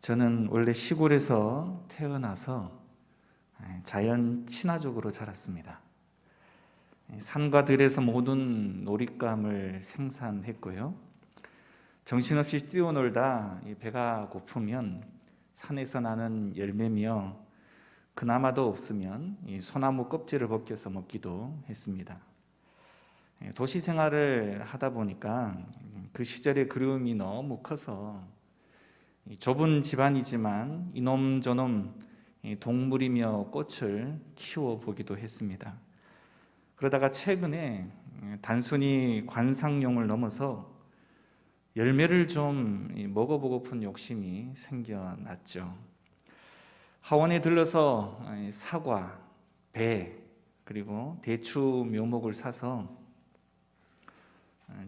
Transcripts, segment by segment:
저는 원래 시골에서 태어나서 자연 친화적으로 자랐습니다. 산과 들에서 모든 놀잇감을 생산했고요. 정신없이 뛰어놀다 배가 고프면 산에서 나는 열매며 그나마도 없으면 이 소나무 껍질을 벗겨서 먹기도 했습니다. 도시 생활을 하다 보니까 그 시절의 그리움이 너무 커서 좁은 집안이지만 이놈저놈 동물이며 꽃을 키워보기도 했습니다. 그러다가 최근에 단순히 관상용을 넘어서 열매를 좀 먹어보고픈 욕심이 생겨났죠. 하원에 들러서 사과, 배, 그리고 대추 묘목을 사서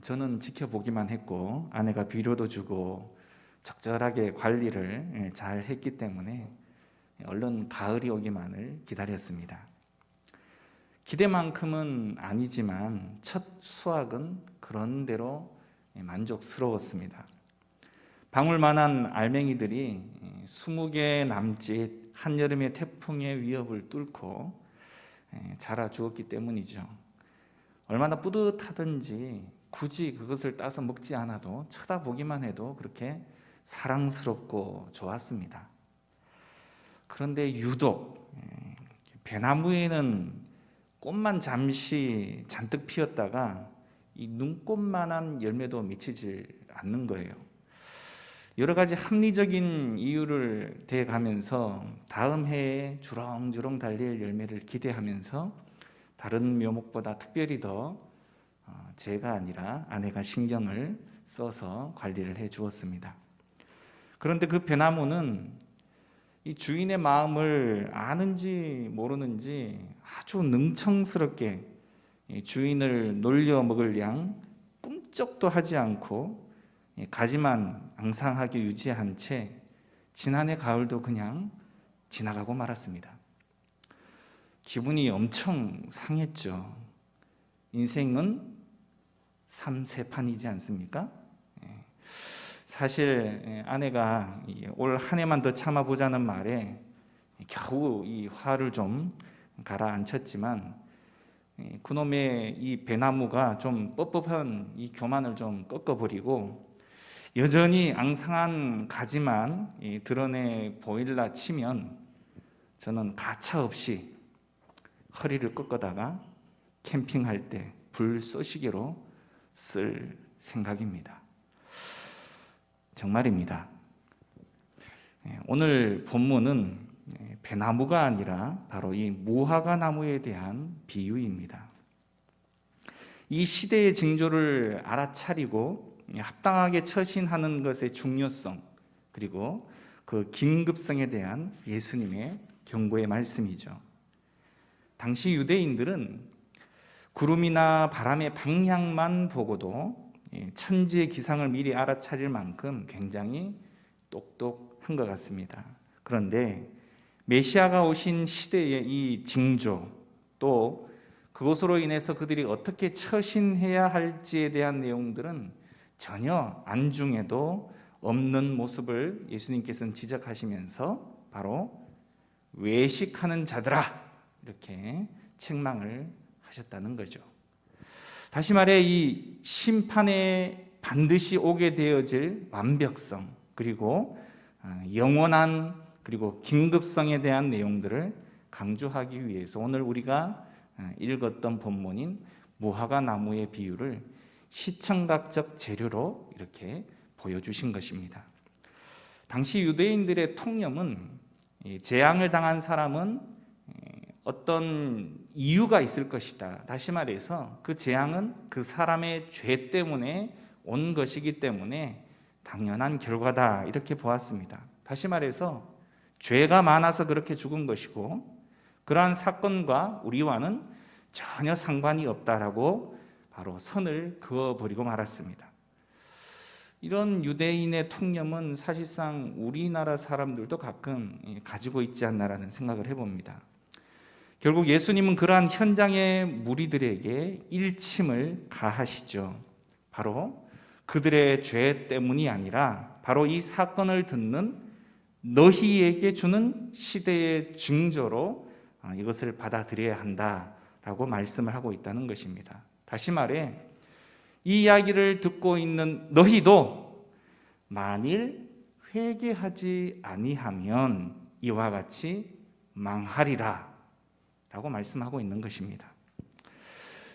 저는 지켜보기만 했고 아내가 비료도 주고 적절하게 관리를 잘 했기 때문에 얼른 가을이 오기만을 기다렸습니다. 기대만큼은 아니지만 첫 수확은 그런대로 만족스러웠습니다. 방울만한 알맹이들이 20개 남짓 한여름의 태풍의 위협을 뚫고 자라주었기 때문이죠. 얼마나 뿌듯하든지 굳이 그것을 따서 먹지 않아도 쳐다보기만 해도 그렇게 사랑스럽고 좋았습니다. 그런데 유독 배나무에는 꽃만 잠시 잔뜩 피었다가 이 눈꽃만한 열매도 맺히질 않는 거예요. 여러 가지 합리적인 이유를 대가면서 다음 해에 주렁주렁 달릴 열매를 기대하면서 다른 묘목보다 특별히 더 제가 아니라 아내가 신경을 써서 관리를 해 주었습니다. 그런데 그 배나무는 이 주인의 마음을 아는지 모르는지 아주 능청스럽게 주인을 놀려 먹을 양 꿈쩍도 하지 않고 가지만 앙상하게 유지한 채 지난해 가을도 그냥 지나가고 말았습니다. 기분이 엄청 상했죠. 인생은 삼세판이지 않습니까? 사실 아내가 올 한 해만 더 참아보자는 말에 겨우 이 화를 좀 가라앉혔지만 그놈의 이 배나무가 좀 뻣뻣한 이 교만을 좀 꺾어버리고 여전히 앙상한 가지만 드러내 보일라 치면 저는 가차없이 허리를 꺾어다가 캠핑할 때 불쏘시개로 쓸 생각입니다. 정말입니다. 오늘 본문은 배나무가 아니라 바로 이 무화과 나무에 대한 비유입니다. 이 시대의 징조를 알아차리고 합당하게 처신하는 것의 중요성, 그리고 그 긴급성에 대한 예수님의 경고의 말씀이죠. 당시 유대인들은 구름이나 바람의 방향만 보고도 천지의 기상을 미리 알아차릴 만큼 굉장히 똑똑한 것 같습니다. 그런데 메시아가 오신 시대의 이 징조, 또 그것으로 인해서 그들이 어떻게 처신해야 할지에 대한 내용들은 전혀 안중에도 없는 모습을 예수님께서는 지적하시면서 바로 외식하는 자들아 이렇게 책망을 하셨다는 거죠. 다시 말해 이 심판에 반드시 오게 되어질 완벽성, 그리고 영원한, 그리고 긴급성에 대한 내용들을 강조하기 위해서 오늘 우리가 읽었던 본문인 무화과 나무의 비유를 시청각적 재료로 이렇게 보여주신 것입니다. 당시 유대인들의 통념은 재앙을 당한 사람은 어떤 이유가 있을 것이다. 다시 말해서 그 재앙은 그 사람의 죄 때문에 온 것이기 때문에 당연한 결과다 이렇게 보았습니다. 다시 말해서 죄가 많아서 그렇게 죽은 것이고 그러한 사건과 우리와는 전혀 상관이 없다라고 바로 선을 그어버리고 말았습니다. 이런 유대인의 통념은 사실상 우리나라 사람들도 가끔 가지고 있지 않나라는 생각을 해봅니다. 결국 예수님은 그러한 현장의 무리들에게 일침을 가하시죠. 바로 그들의 죄 때문이 아니라 바로 이 사건을 듣는 너희에게 주는 시대의 징조로 이것을 받아들여야 한다라고 말씀을 하고 있다는 것입니다. 다시 말해 이 이야기를 듣고 있는 너희도 만일 회개하지 아니하면 이와 같이 망하리라 라고 말씀하고 있는 것입니다.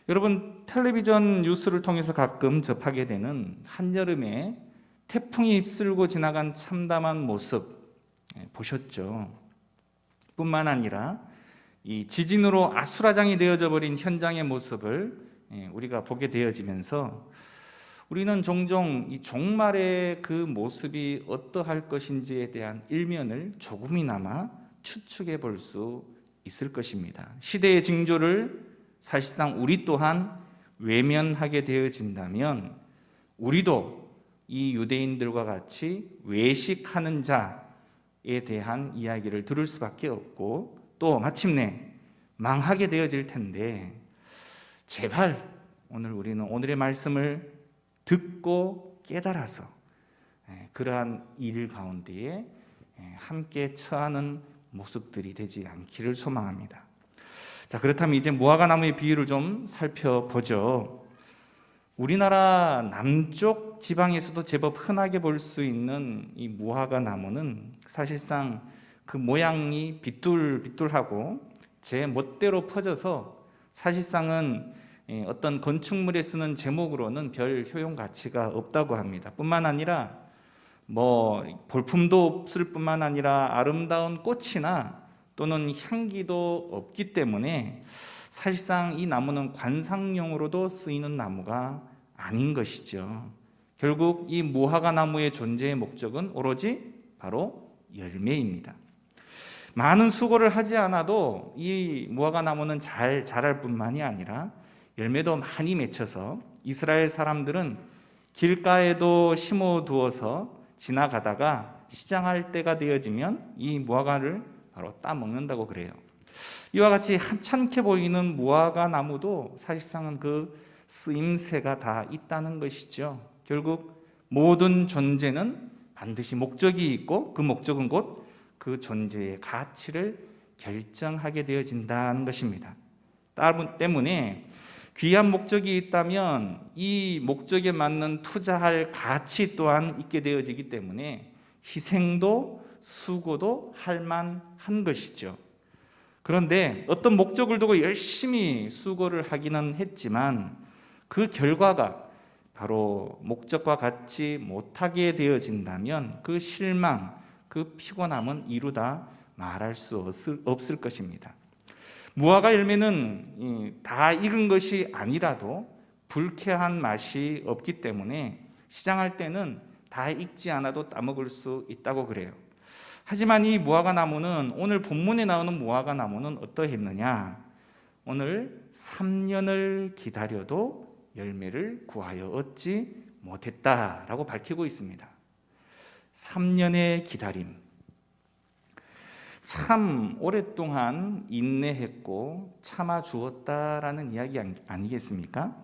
여러분, 텔레비전 뉴스를 통해서 가끔 접하게 되는 한여름에 태풍이 휩쓸고 지나간 참담한 모습 보셨죠? 뿐만 아니라 이 지진으로 아수라장이 되어져 버린 현장의 모습을 우리가 보게 되어지면서 우리는 종종 이 종말의 그 모습이 어떠할 것인지에 대한 일면을 조금이나마 추측해 볼 수 있을 것입니다. 시대의 징조를 사실상 우리 또한 외면하게 되어진다면 우리도 이 유대인들과 같이 외식하는 자에 대한 이야기를 들을 수밖에 없고 또 마침내 망하게 되어질 텐데, 제발 우리는 오늘의 말씀을 듣고 깨달아서 그러한 일 가운데에 함께 처하는 모습들이 되지 않기를 소망합니다. 자, 그렇다면 이제 무화과나무의 비유를 좀 살펴보죠. 우리나라 남쪽 지방에서도 제법 흔하게 볼 수 있는 이 무화과나무는 사실상 그 모양이 비뚤비뚤하고 제 멋대로 퍼져서 사실상은 어떤 건축물에 쓰는 제목으로는 별 효용 가치가 없다고 합니다. 뿐만 아니라 볼품도 없을 뿐만 아니라 아름다운 꽃이나 또는 향기도 없기 때문에 사실상 이 나무는 관상용으로도 쓰이는 나무가 아닌 것이죠. 결국 이 무화과 나무의 존재의 목적은 오로지 바로 열매입니다. 많은 수고를 하지 않아도 이 무화과 나무는 잘 자랄 뿐만이 아니라 열매도 많이 맺혀서 이스라엘 사람들은 길가에도 심어두어서 지나가다가 시장할 때가 되어지면 이 무화과를 바로 따먹는다고 그래요. 이와 같이 하찮게 보이는 무화과 나무도 사실상은 그 쓰임새가 다 있다는 것이죠. 결국 모든 존재는 반드시 목적이 있고 그 목적은 곧 그 존재의 가치를 결정하게 되어진다는 것입니다. 때문에 귀한 목적이 있다면 이 목적에 맞는 투자할 가치 또한 있게 되어지기 때문에 희생도 수고도 할 만한 것이죠. 그런데 어떤 목적을 두고 열심히 수고를 하기는 했지만 그 결과가 바로 목적과 같지 못하게 되어진다면 그 실망, 그 피곤함은 이루다 말할 수 없을 것입니다. 무화과 열매는 다 익은 것이 아니라도 불쾌한 맛이 없기 때문에 시장할 때는 다 익지 않아도 따먹을 수 있다고 그래요. 하지만 이 무화과 나무는, 오늘 본문에 나오는 무화과 나무는 어떠했느냐? 오늘 3년을 기다려도 열매를 구하여 얻지 못했다라고 밝히고 있습니다. 3년의 기다림. 참 오랫동안 인내했고 참아 주었다라는 이야기 아니겠습니까?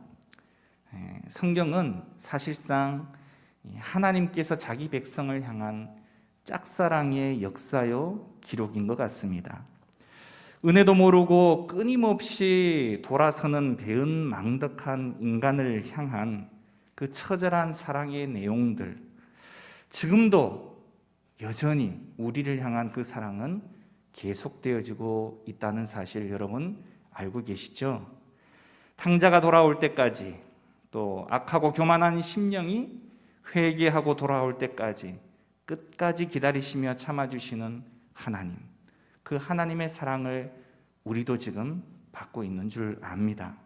성경은 사실상 하나님께서 자기 백성을 향한 짝사랑의 역사요 기록인 것 같습니다. 은혜도 모르고 끊임없이 돌아서는 배은망덕한 인간을 향한 그 처절한 사랑의 내용들, 지금도 여전히 우리를 향한 그 사랑은 계속되어지고 있다는 사실 여러분 알고 계시죠? 탕자가 돌아올 때까지, 또 악하고 교만한 심령이 회개하고 돌아올 때까지 끝까지 기다리시며 참아주시는 하나님, 그 하나님의 사랑을 우리도 지금 받고 있는 줄 압니다.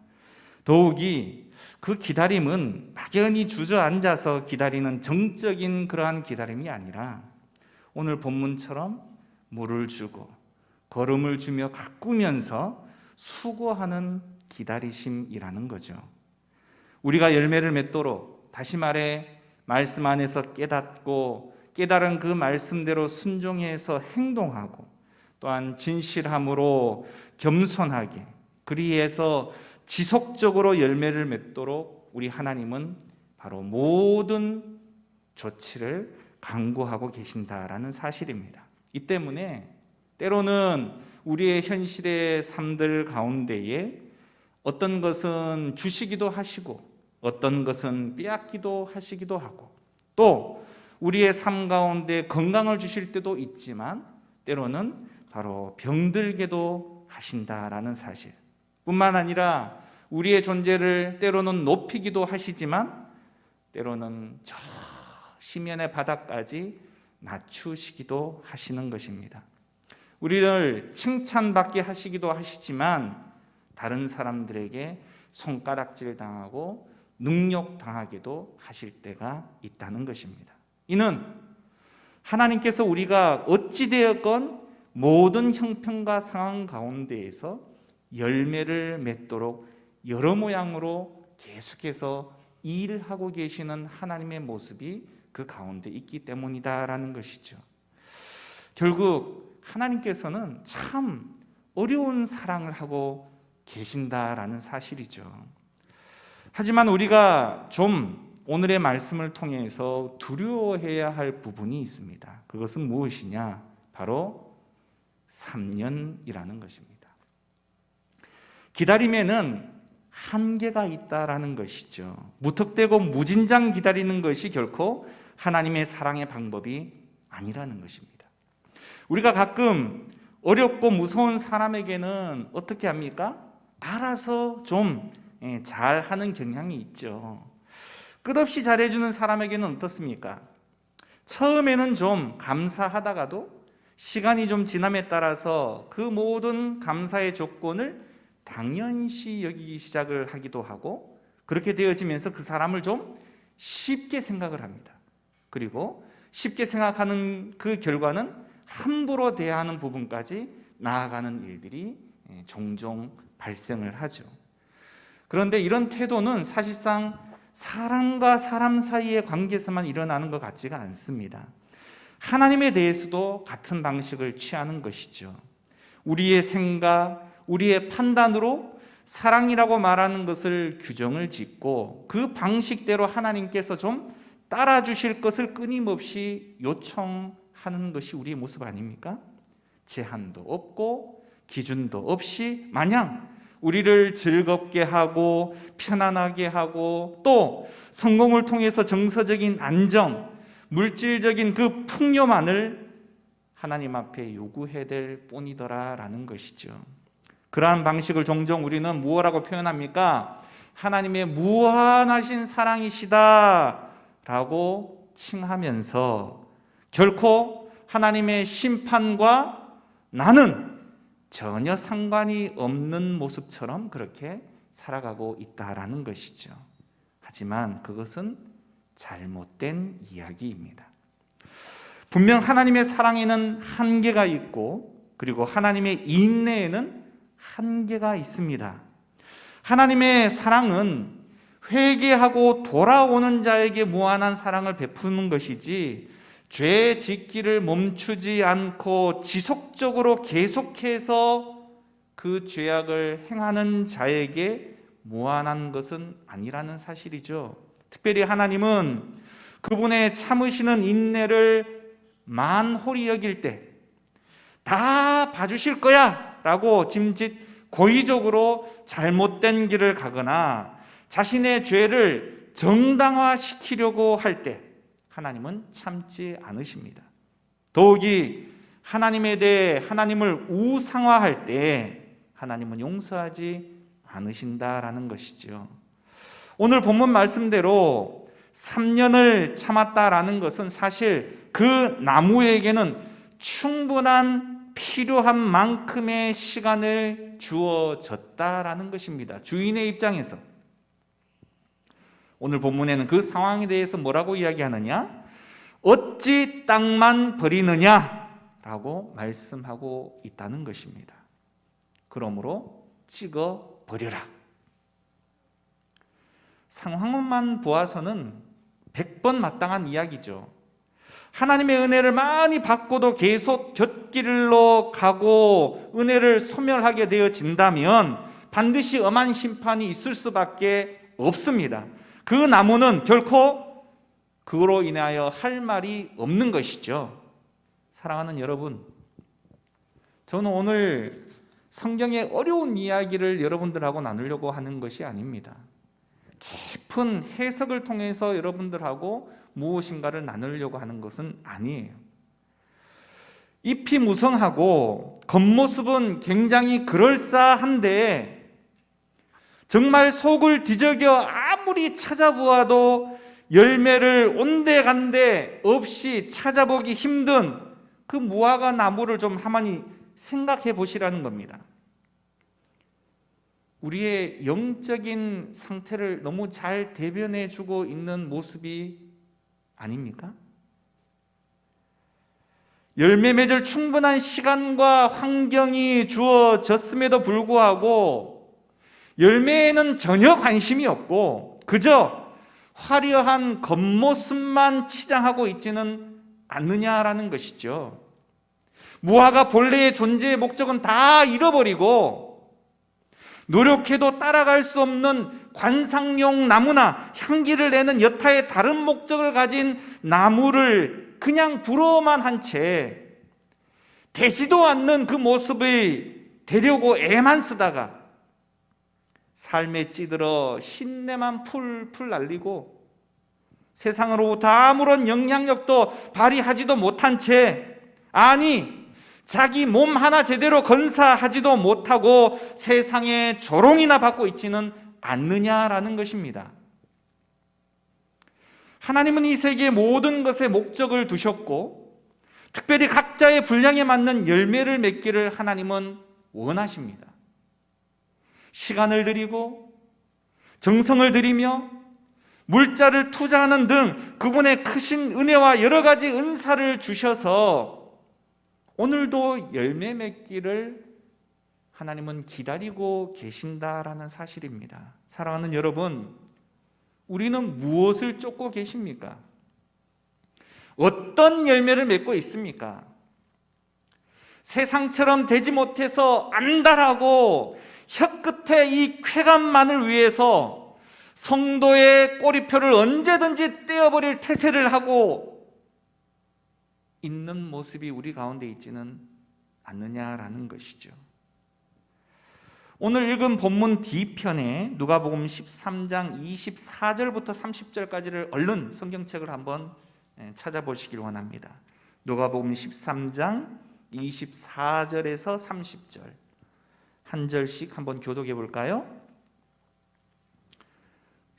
더욱이 그 기다림은 막연히 주저앉아서 기다리는 정적인 그러한 기다림이 아니라 오늘 본문처럼 물을 주고 걸음을 주며 가꾸면서 수고하는 기다리심이라는 거죠. 우리가 열매를 맺도록, 다시 말해 말씀 안에서 깨닫고 깨달은 그 말씀대로 순종해서 행동하고 또한 진실함으로 겸손하게 그리해서 지속적으로 열매를 맺도록 우리 하나님은 바로 모든 조치를 강구하고 계신다라는 사실입니다. 이 때문에 때로는 우리의 현실의 삶들 가운데에 어떤 것은 주시기도 하시고 어떤 것은 빼앗기도 하시기도 하고 또 우리의 삶 가운데 건강을 주실 때도 있지만 때로는 바로 병들게도 하신다라는 사실 뿐만 아니라 우리의 존재를 때로는 높이기도 하시지만 때로는 저 심연의 바닥까지 낮추시기도 하시는 것입니다. 우리를 칭찬받게 하시기도 하시지만 다른 사람들에게 손가락질 당하고 능욕당하게도 하실 때가 있다는 것입니다. 이는 하나님께서 우리가 어찌되었건 모든 형편과 상황 가운데에서 열매를 맺도록 여러 모양으로 계속해서 일하고 계시는 하나님의 모습이 그 가운데 있기 때문이다라는 것이죠. 결국 하나님께서는 참 어려운 사랑을 하고 계신다라는 사실이죠. 하지만 우리가 좀 오늘의 말씀을 통해서 두려워해야 할 부분이 있습니다. 그것은 무엇이냐? 바로 3년이라는 것입니다. 기다림에는 한계가 있다라는 것이죠. 무턱대고 무진장 기다리는 것이 결코 하나님의 사랑의 방법이 아니라는 것입니다. 우리가 가끔 어렵고 무서운 사람에게는 어떻게 합니까? 알아서 좀 잘하는 경향이 있죠. 끝없이 잘해주는 사람에게는 어떻습니까? 처음에는 좀 감사하다가도 시간이 좀 지남에 따라서 그 모든 감사의 조건을 당연시 여기기 시작을 하기도 하고 그렇게 되어지면서 그 사람을 좀 쉽게 생각을 합니다. 그리고 쉽게 생각하는 그 결과는 함부로 대하는 부분까지 나아가는 일들이 종종 발생을 하죠. 그런데 이런 태도는 사실상 사람과 사람 사이의 관계에서만 일어나는 것 같지가 않습니다. 하나님에 대해서도 같은 방식을 취하는 것이죠. 우리의 생각, 우리의 판단으로 사랑이라고 말하는 것을 규정을 짓고 그 방식대로 하나님께서 좀 따라주실 것을 끊임없이 요청하는 것이 우리의 모습 아닙니까? 제한도 없고 기준도 없이 마냥 우리를 즐겁게 하고 편안하게 하고 또 성공을 통해서 정서적인 안정, 물질적인 그 풍요만을 하나님 앞에 요구해야 될 뿐이더라라는 것이죠. 그러한 방식을 종종 우리는 무엇라고 표현합니까? 하나님의 무한하신 사랑이시다 라고 칭하면서 결코 하나님의 심판과 나는 전혀 상관이 없는 모습처럼 그렇게 살아가고 있다라는 것이죠. 하지만 그것은 잘못된 이야기입니다. 분명 하나님의 사랑에는 한계가 있고 그리고 하나님의 인내에는 한계가 있습니다. 하나님의 사랑은 회개하고 돌아오는 자에게 무한한 사랑을 베푸는 것이지 죄 짓기를 멈추지 않고 지속적으로 계속해서 그 죄악을 행하는 자에게 무한한 것은 아니라는 사실이죠. 특별히 하나님은 그분의 참으시는 인내를 만홀히 여길 때 다 봐주실 거야 라고 짐짓 고의적으로 잘못된 길을 가거나 자신의 죄를 정당화시키려고 할 때 하나님은 참지 않으십니다. 더욱이 하나님에 대해 하나님을 우상화할 때 하나님은 용서하지 않으신다라는 것이죠. 오늘 본문 말씀대로 3년을 참았다라는 것은 사실 그 나무에게는 충분한 필요한 만큼의 시간을 주어졌다라는 것입니다. 주인의 입장에서. 오늘 본문에는 그 상황에 대해서 뭐라고 이야기하느냐? 어찌 땅만 버리느냐라고 말씀하고 있다는 것입니다. 그러므로 찍어 버려라. 상황만 보아서는 100번 마땅한 이야기죠. 하나님의 은혜를 많이 받고도 계속 곁길로 가고 은혜를 소멸하게 되어진다면 반드시 엄한 심판이 있을 수밖에 없습니다. 그 나무는 결코 그로 인하여 할 말이 없는 것이죠. 사랑하는 여러분, 저는 오늘 성경의 어려운 이야기를 여러분들하고 나누려고 하는 것이 아닙니다. 깊은 해석을 통해서 여러분들하고 무엇인가를 나누려고 하는 것은 아니에요. 잎이 무성하고 겉모습은 굉장히 그럴싸한데 정말 속을 뒤적여 아무리 찾아보아도 열매를 온데간데 없이 찾아보기 힘든 그 무화과 나무를 좀 가만히 생각해 보시라는 겁니다. 우리의 영적인 상태를 너무 잘 대변해 주고 있는 모습이 아닙니까? 열매 맺을 충분한 시간과 환경이 주어졌음에도 불구하고 열매에는 전혀 관심이 없고 그저 화려한 겉모습만 치장하고 있지는 않느냐라는 것이죠. 무화과 본래의 존재의 목적은 다 잃어버리고 노력해도 따라갈 수 없는 관상용 나무나 향기를 내는 여타의 다른 목적을 가진 나무를 그냥 부러워만 한 채 되지도 않는 그 모습을 되려고 애만 쓰다가 삶에 찌들어 신내만 풀풀 날리고 세상으로부터 아무런 영향력도 발휘하지도 못한 채, 아니 자기 몸 하나 제대로 건사하지도 못하고 세상에 조롱이나 받고 있지는 않느냐라는 것입니다. 하나님은 이 세계의 모든 것에 목적을 두셨고 특별히 각자의 분량에 맞는 열매를 맺기를 하나님은 원하십니다. 시간을 들이고 정성을 들이며 물자를 투자하는 등 그분의 크신 은혜와 여러 가지 은사를 주셔서 오늘도 열매 맺기를 하나님은 기다리고 계신다라는 사실입니다. 사랑하는 여러분, 우리는 무엇을 쫓고 계십니까? 어떤 열매를 맺고 있습니까? 세상처럼 되지 못해서 안달하고 혀끝에 이 쾌감만을 위해서 성도의 꼬리표를 언제든지 떼어버릴 태세를 하고 있는 모습이 우리 가운데 있지는 않느냐라는 것이죠. 오늘 읽은 본문 D편에 누가복음 13장 24절부터 30절까지를 얼른 성경책을 한번 찾아보시길 원합니다. 누가복음 13장 24절에서 30절 한 절씩 한번 교독해 볼까요?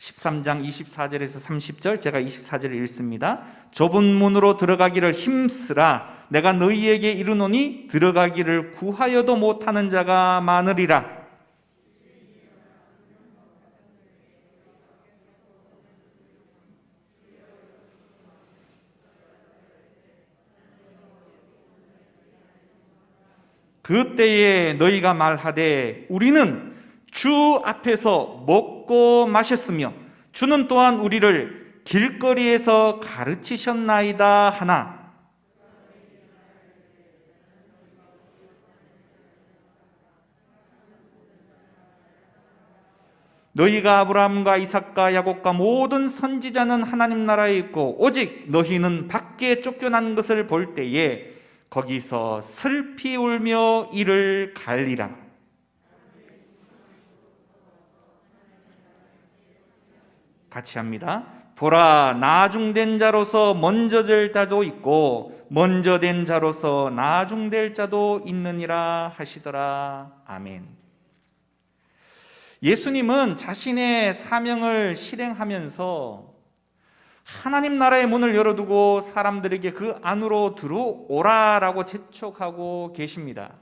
13장 24절에서 30절, 제가 24절을 읽습니다. 좁은 문으로 들어가기를 힘쓰라. 내가 너희에게 이르노니 들어가기를 구하여도 못하는 자가 많으리라. 그때에 너희가 말하되 우리는 주 앞에서 먹고 마셨으며 주는 또한 우리를 길거리에서 가르치셨나이다 하나 너희가 아브라함과 이삭과 야곱과 모든 선지자는 하나님 나라에 있고 오직 너희는 밖에 쫓겨난 것을 볼 때에 거기서 슬피 울며 이를 갈리라. 같이 합니다. 보라, 나중된 자로서 먼저 될 자도 있고 먼저 된 자로서 나중될 자도 있느니라 하시더라. 아멘. 예수님은 자신의 사명을 실행하면서 하나님 나라의 문을 열어두고 사람들에게 그 안으로 들어오라라고 재촉하고 계십니다.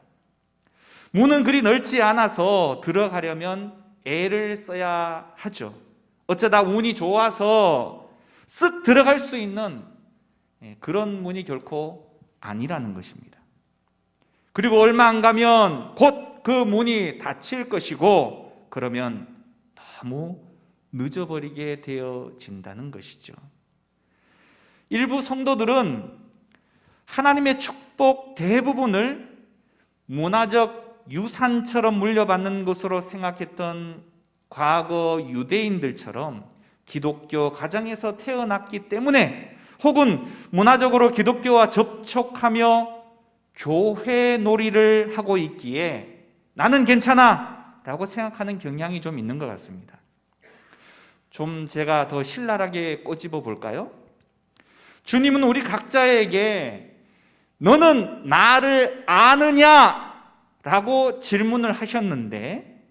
문은 그리 넓지 않아서 들어가려면 애를 써야 하죠. 어쩌다 운이 좋아서 쓱 들어갈 수 있는 그런 문이 결코 아니라는 것입니다. 그리고 얼마 안 가면 곧 그 문이 닫힐 것이고 그러면 너무 늦어버리게 되어진다는 것이죠. 일부 성도들은 하나님의 축복 대부분을 문화적 유산처럼 물려받는 것으로 생각했던 과거 유대인들처럼 기독교 가정에서 태어났기 때문에 혹은 문화적으로 기독교와 접촉하며 교회 놀이를 하고 있기에 나는 괜찮아 라고 생각하는 경향이 좀 있는 것 같습니다. 좀 제가 더 신랄하게 꼬집어 볼까요? 주님은 우리 각자에게 너는 나를 아느냐? 라고 질문을 하셨는데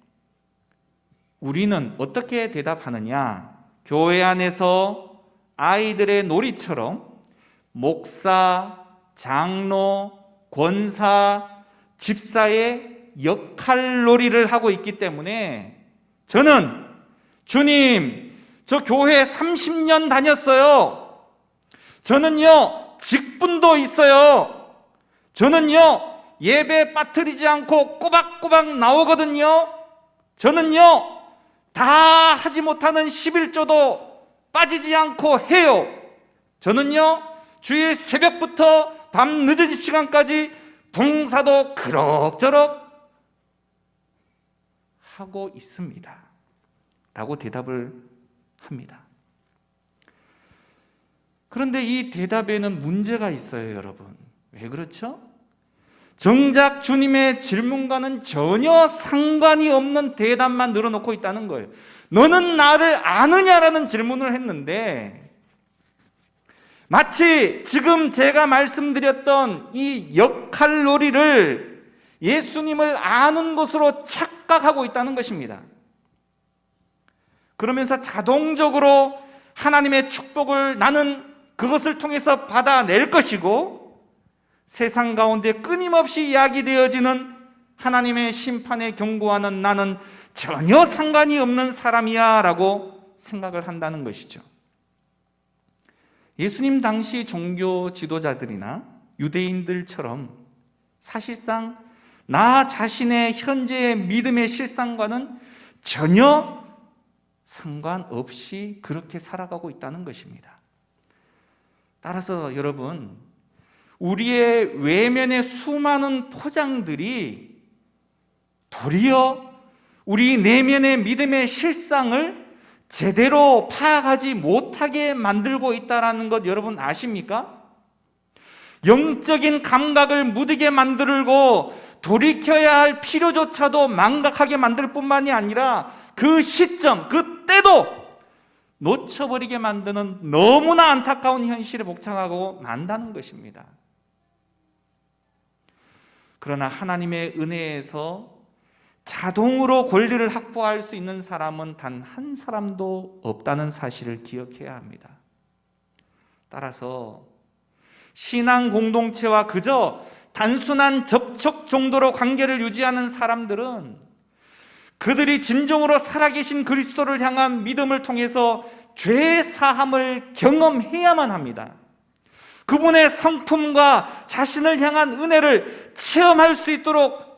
우리는 어떻게 대답하느냐? 교회 안에서 아이들의 놀이처럼 목사, 장로, 권사, 집사의 역할놀이를 하고 있기 때문에 저는 주님, 저 교회 30년 다녔어요. 저는요, 직분도 있어요. 저는요, 예배 빠뜨리지 않고 꼬박꼬박 나오거든요. 저는요, 다 하지 못하는 11조도 빠지지 않고 해요. 저는요, 주일 새벽부터 밤 늦은 시간까지 봉사도 그럭저럭 하고 있습니다. 라고 대답을 합니다. 그런데 이 대답에는 문제가 있어요, 여러분. 왜 그렇죠? 정작 주님의 질문과는 전혀 상관이 없는 대답만 늘어놓고 있다는 거예요. 너는 나를 아느냐라는 질문을 했는데 마치 지금 제가 말씀드렸던 이 역할놀이를 예수님을 아는 것으로 착각하고 있다는 것입니다. 그러면서 자동적으로 하나님의 축복을 나는 그것을 통해서 받아낼 것이고 세상 가운데 끊임없이 야기되어지는 하나님의 심판에 경고하는 나는 전혀 상관이 없는 사람이야 라고 생각을 한다는 것이죠. 예수님 당시 종교 지도자들이나 유대인들처럼 사실상 나 자신의 현재의 믿음의 실상과는 전혀 상관없이 그렇게 살아가고 있다는 것입니다. 따라서 여러분, 우리의 외면의 수많은 포장들이 도리어 우리 내면의 믿음의 실상을 제대로 파악하지 못하게 만들고 있다는 것 여러분 아십니까? 영적인 감각을 무디게 만들고 돌이켜야 할 필요조차도 망각하게 만들 뿐만이 아니라 그 시점, 그 때도 놓쳐버리게 만드는 너무나 안타까운 현실에 복창하고 만다는 것입니다. 그러나 하나님의 은혜에서 자동으로 권리를 확보할 수 있는 사람은 단 한 사람도 없다는 사실을 기억해야 합니다. 따라서 신앙 공동체와 그저 단순한 접촉 정도로 관계를 유지하는 사람들은 그들이 진정으로 살아계신 그리스도를 향한 믿음을 통해서 죄 사함을 경험해야만 합니다. 그분의 성품과 자신을 향한 은혜를 체험할 수 있도록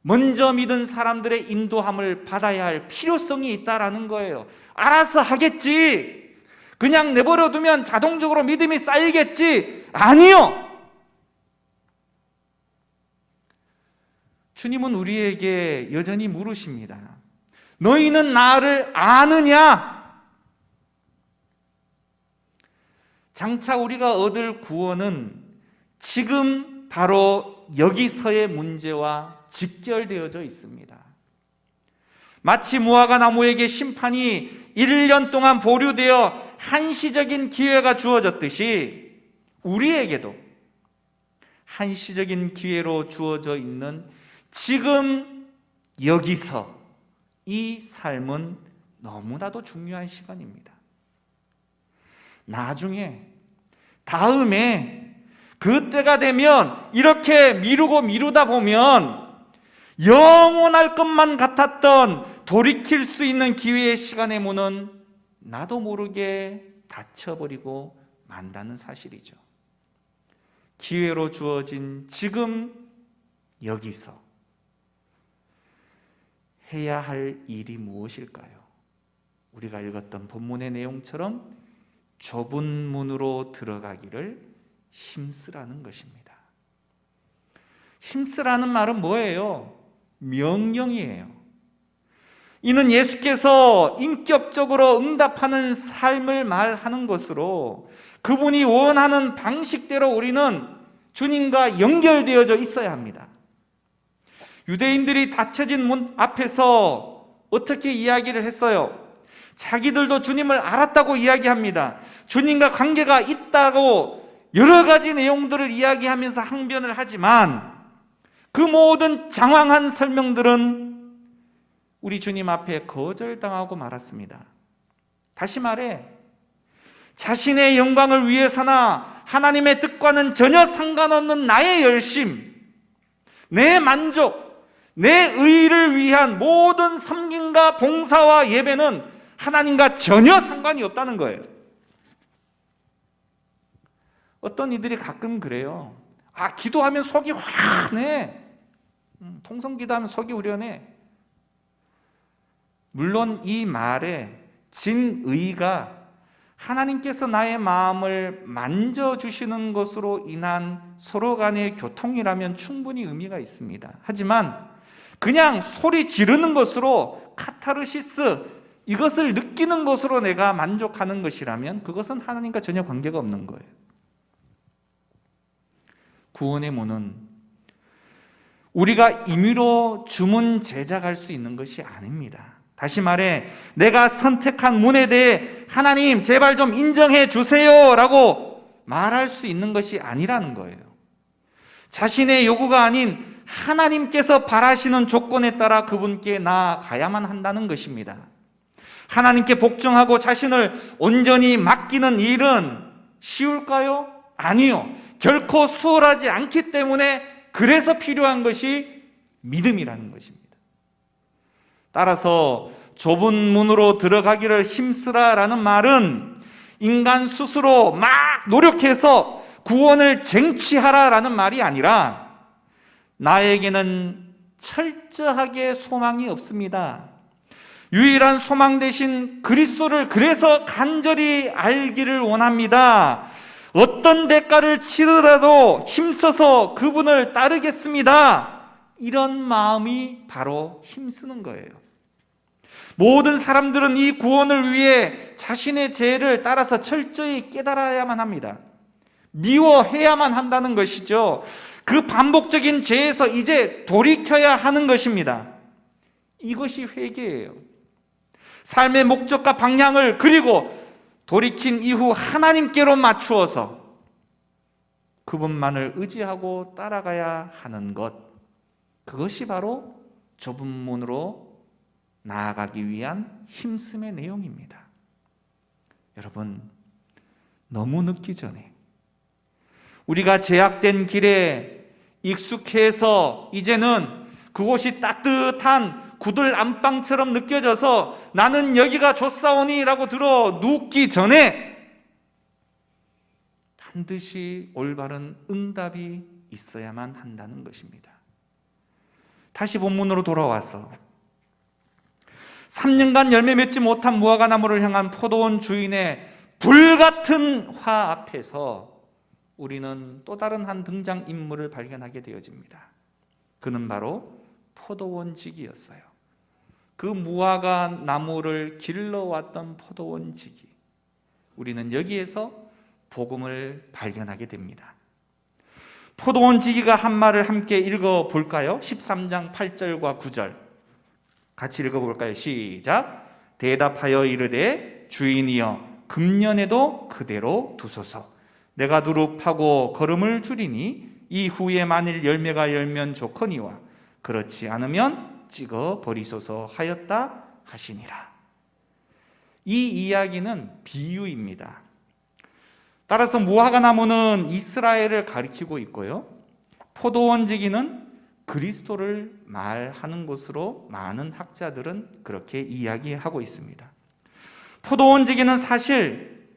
먼저 믿은 사람들의 인도함을 받아야 할 필요성이 있다라는 거예요. 알아서 하겠지, 그냥 내버려 두면 자동적으로 믿음이 쌓이겠지. 아니요. 주님은 우리에게 여전히 물으십니다. 너희는 나를 아느냐? 장차 우리가 얻을 구원은 지금 바로 여기서의 문제와 직결되어져 있습니다. 마치 무화과 나무에게 심판이 1년 동안 보류되어 한시적인 기회가 주어졌듯이 우리에게도 한시적인 기회로 주어져 있는 지금 여기서 이 삶은 너무나도 중요한 시간입니다. 나중에 다음에 그때가 되면 이렇게 미루다 보면 영원할 것만 같았던 돌이킬 수 있는 기회의 시간의 문은 나도 모르게 닫혀버리고 만다는 사실이죠. 기회로 주어진 지금 여기서 해야 할 일이 무엇일까요? 우리가 읽었던 본문의 내용처럼 좁은 문으로 들어가기를 힘쓰라는 것입니다. 힘쓰라는 말은 뭐예요? 명령이에요. 이는 예수께서 인격적으로 응답하는 삶을 말하는 것으로 그분이 원하는 방식대로 우리는 주님과 연결되어져 있어야 합니다. 유대인들이 닫혀진 문 앞에서 어떻게 이야기를 했어요? 자기들도 주님을 알았다고 이야기합니다. 주님과 관계가 있다고 여러 가지 내용들을 이야기하면서 항변을 하지만 그 모든 장황한 설명들은 우리 주님 앞에 거절당하고 말았습니다. 다시 말해 자신의 영광을 위해서나 하나님의 뜻과는 전혀 상관없는 나의 열심, 내 만족, 내 의를 위한 모든 섬김과 봉사와 예배는 하나님과 전혀 상관이 없다는 거예요. 어떤 이들이 가끔 그래요. 기도하면 속이 후련해. 통성 기도하면 속이 후련해. 물론 이 말에 진의가 하나님께서 나의 마음을 만져주시는 것으로 인한 서로 간의 교통이라면 충분히 의미가 있습니다. 하지만 그냥 소리 지르는 것으로 카타르시스, 이것을 느끼는 것으로 내가 만족하는 것이라면 그것은 하나님과 전혀 관계가 없는 거예요. 구원의 문은 우리가 임의로 주문 제작할 수 있는 것이 아닙니다. 다시 말해 내가 선택한 문에 대해 하나님 제발 좀 인정해 주세요 라고 말할 수 있는 것이 아니라는 거예요. 자신의 요구가 아닌 하나님께서 바라시는 조건에 따라 그분께 나아가야만 한다는 것입니다. 하나님께 복종하고 자신을 온전히 맡기는 일은 쉬울까요? 아니요. 결코 수월하지 않기 때문에 그래서 필요한 것이 믿음이라는 것입니다. 따라서 좁은 문으로 들어가기를 힘쓰라라는 말은 인간 스스로 막 노력해서 구원을 쟁취하라라는 말이 아니라 나에게는 철저하게 소망이 없습니다. 유일한 소망 대신 그리스도를 그래서 간절히 알기를 원합니다. 어떤 대가를 치르더라도 힘써서 그분을 따르겠습니다. 이런 마음이 바로 힘쓰는 거예요. 모든 사람들은 이 구원을 위해 자신의 죄를 따라서 철저히 깨달아야만 합니다. 미워해야만 한다는 것이죠. 그 반복적인 죄에서 이제 돌이켜야 하는 것입니다. 이것이 회개예요. 삶의 목적과 방향을 그리고 돌이킨 이후 하나님께로 맞추어서 그분만을 의지하고 따라가야 하는 것, 그것이 바로 좁은 문으로 나아가기 위한 힘씀의 내용입니다. 여러분, 너무 늦기 전에 우리가 제약된 길에 익숙해서 이제는 그곳이 따뜻한 구들 안방처럼 느껴져서 나는 여기가 좋사오니 라고 들어 눕기 전에 반드시 올바른 응답이 있어야만 한다는 것입니다. 다시 본문으로 돌아와서 3년간 열매 맺지 못한 무화과 나무를 향한 포도원 주인의 불같은 화 앞에서 우리는 또 다른 한 등장인물을 발견하게 되어집니다. 그는 바로 포도원직이었어요. 그 무화과 나무를 길러왔던 포도원직이, 우리는 여기에서 복음을 발견하게 됩니다. 포도원지기가 한 말을 함께 읽어볼까요? 13장 8절과 9절 같이 읽어볼까요? 시작. 대답하여 이르되 주인이여 금년에도 그대로 두소서. 내가 두루 파고 거름을 줄이니 이후에 만일 열매가 열면 좋거니와 그렇지 않으면 찍어 버리소서 하였다 하시니라. 이 이야기는 비유입니다. 따라서 무화과 나무는 이스라엘을 가리키고 있고요, 포도원지기는 그리스도를 말하는 것으로 많은 학자들은 그렇게 이야기하고 있습니다. 포도원지기는 사실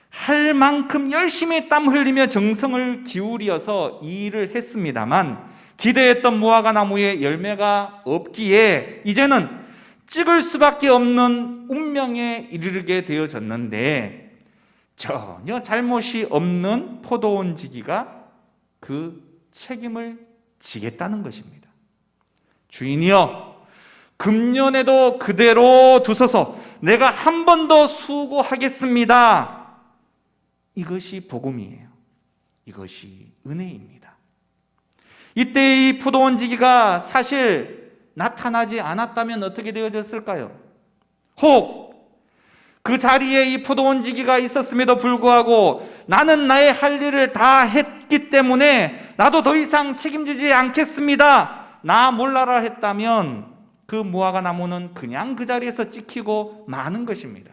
할 만큼 열심히 땀 흘리며 정성을 기울여서 이 일을 했습니다만 기대했던 무화과 나무에 열매가 없기에 이제는 찍을 수밖에 없는 운명에 이르게 되어졌는데 전혀 잘못이 없는 포도원지기가 그 책임을 지겠다는 것입니다. 주인이여 금년에도 그대로 두소서. 내가 한 번 더 수고하겠습니다. 이것이 복음이에요. 이것이 은혜입니다. 이때 이 포도원지기가 사실 나타나지 않았다면 어떻게 되어졌을까요? 혹 그 자리에 이 포도원지기가 있었음에도 불구하고 나는 나의 할 일을 다 했기 때문에 나도 더 이상 책임지지 않겠습니다, 나 몰라라 했다면 그 무화과 나무는 그냥 그 자리에서 찍히고 마는 것입니다.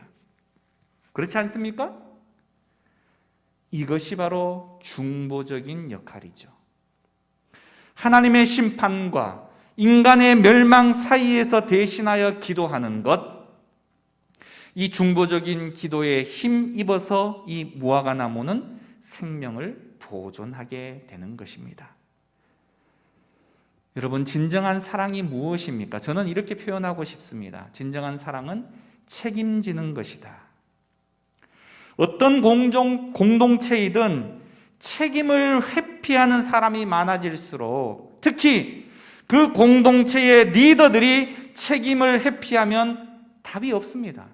그렇지 않습니까? 이것이 바로 중보적인 역할이죠. 하나님의 심판과 인간의 멸망 사이에서 대신하여 기도하는 것, 이 중보적인 기도에 힘입어서 이 무화과 나무는 생명을 보존하게 되는 것입니다. 여러분, 진정한 사랑이 무엇입니까? 저는 이렇게 표현하고 싶습니다. 진정한 사랑은 책임지는 것이다. 어떤 공동체이든 책임을 회피하는 사람이 많아질수록, 특히 그 공동체의 리더들이 책임을 회피하면 답이 없습니다.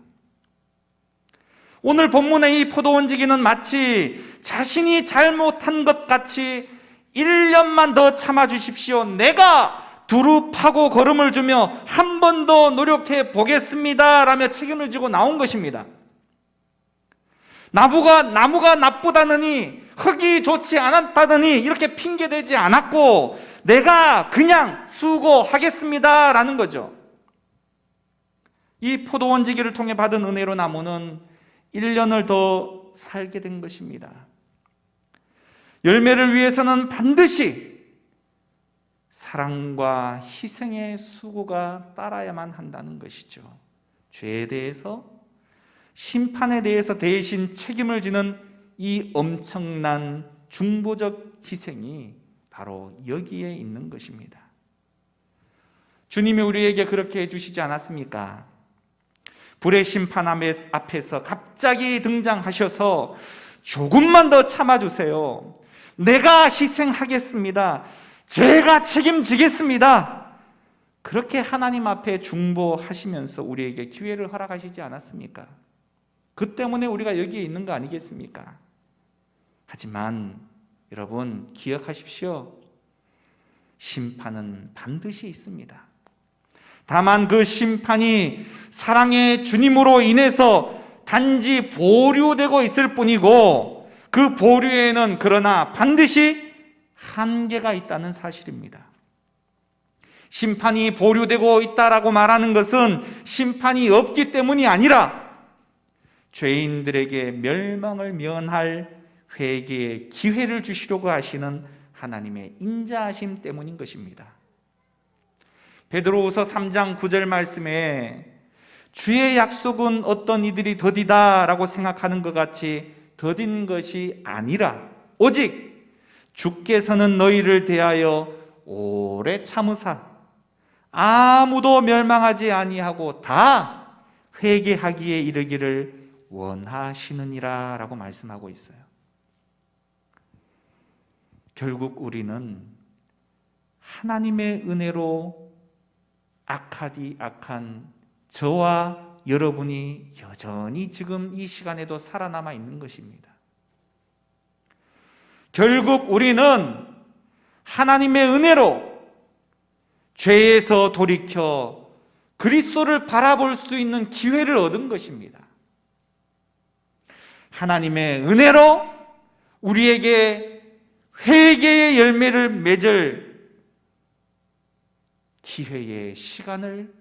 오늘 본문의 이 포도원지기는 마치 자신이 잘못한 것 같이 1년만 더 참아주십시오, 내가 두루 파고 걸음을 주며 한 번 더 노력해 보겠습니다 라며 책임을 지고 나온 것입니다. 나무가 나쁘다느니, 흙이 좋지 않았다느니 이렇게 핑계대지 않았고 내가 그냥 수고하겠습니다 라는 거죠. 이 포도원지기를 통해 받은 은혜로 나무는 1년을 더 살게 된 것입니다. 열매를 위해서는 반드시 사랑과 희생의 수고가 따라야만 한다는 것이죠. 죄에 대해서, 심판에 대해서 대신 책임을 지는 이 엄청난 중보적 희생이 바로 여기에 있는 것입니다. 주님이 우리에게 그렇게 해주시지 않았습니까? 불의 심판 앞에서 갑자기 등장하셔서 조금만 더 참아주세요, 내가 희생하겠습니다, 제가 책임지겠습니다, 그렇게 하나님 앞에 중보하시면서 우리에게 기회를 허락하시지 않았습니까? 그 때문에 우리가 여기에 있는 거 아니겠습니까? 하지만 여러분 기억하십시오. 심판은 반드시 있습니다. 다만 그 심판이 사랑의 주님으로 인해서 단지 보류되고 있을 뿐이고, 그 보류에는 그러나 반드시 한계가 있다는 사실입니다. 심판이 보류되고 있다라고 말하는 것은 심판이 없기 때문이 아니라 죄인들에게 멸망을 면할 회개의 기회를 주시려고 하시는 하나님의 인자하심 때문인 것입니다. 베드로후서 3장 9절 말씀에 주의 약속은 어떤 이들이 더디다 라고 생각하는 것 같이 더딘 것이 아니라 오직 주께서는 너희를 대하여 오래 참으사 아무도 멸망하지 아니하고 다 회개하기에 이르기를 원하시느니라 라고 말씀하고 있어요. 결국 우리는 하나님의 은혜로 악한 저와 여러분이 여전히 지금 이 시간에도 살아남아 있는 것입니다. 결국 우리는 하나님의 은혜로 죄에서 돌이켜 그리스도를 바라볼 수 있는 기회를 얻은 것입니다. 하나님의 은혜로 우리에게 회개의 열매를 맺을 기회의 시간을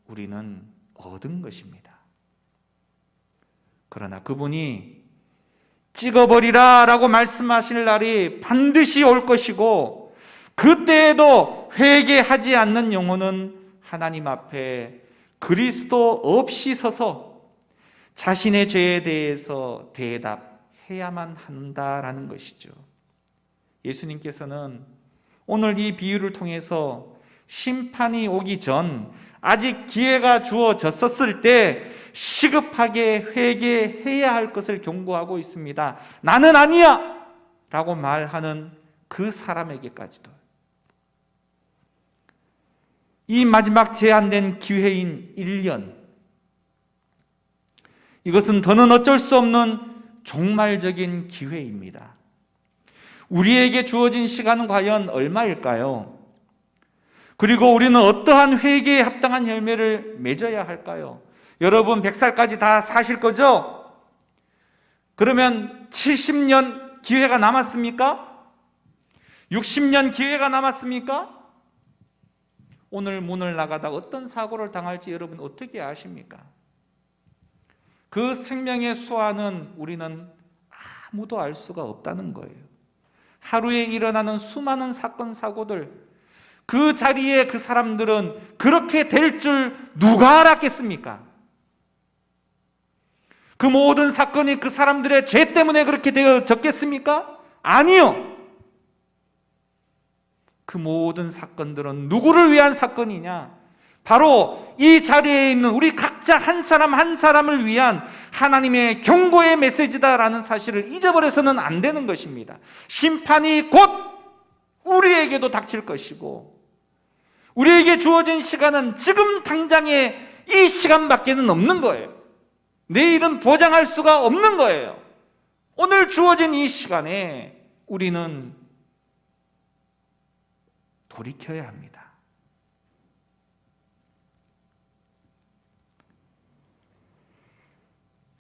우리는 얻은 것입니다. 그러나 그분이 찍어버리라 라고 말씀하실 날이 반드시 올 것이고, 그때에도 회개하지 않는 영혼은 하나님 앞에 그리스도 없이 서서 자신의 죄에 대해서 대답해야만 한다라는 것이죠. 예수님께서는 오늘 이 비유를 통해서 심판이 오기 전 아직 기회가 주어졌었을 때 시급하게 회개해야 할 것을 경고하고 있습니다. 나는 아니야! 라고 말하는 그 사람에게까지도 이 마지막 제한된 기회인 1년, 이것은 더는 어쩔 수 없는 종말적인 기회입니다. 우리에게 주어진 시간은 과연 얼마일까요? 그리고 우리는 어떠한 회개에 합당한 열매를 맺어야 할까요? 여러분 100살까지 다 사실 거죠? 그러면 70년 기회가 남았습니까? 60년 기회가 남았습니까? 오늘 문을 나가다 어떤 사고를 당할지 여러분 어떻게 아십니까? 그 생명의 수완은 우리는 아무도 알 수가 없다는 거예요. 하루에 일어나는 수많은 사건 사고들, 그 자리에 그 사람들은 그렇게 될 줄 누가 알았겠습니까? 그 모든 사건이 그 사람들의 죄 때문에 그렇게 되어졌겠습니까? 아니요. 그 모든 사건들은 누구를 위한 사건이냐? 바로 이 자리에 있는 우리 각자 한 사람 한 사람을 위한 하나님의 경고의 메시지다라는 사실을 잊어버려서는 안 되는 것입니다. 심판이 곧 우리에게도 닥칠 것이고, 우리에게 주어진 시간은 지금 당장의 이 시간밖에는 없는 거예요. 내일은 보장할 수가 없는 거예요. 오늘 주어진 이 시간에 우리는 돌이켜야 합니다.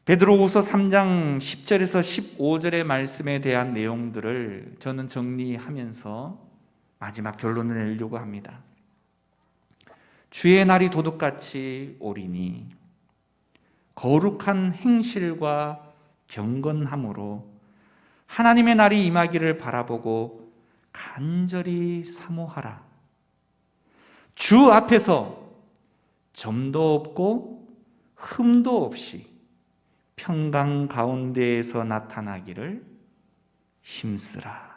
베드로후서 3장 10절에서 15절의 말씀에 대한 내용들을 저는 정리하면서 마지막 결론을 내려고 합니다. 주의 날이 도둑같이 오리니 거룩한 행실과 경건함으로 하나님의 날이 임하기를 바라보고 간절히 사모하라. 주 앞에서 점도 없고 흠도 없이 평강 가운데에서 나타나기를 힘쓰라.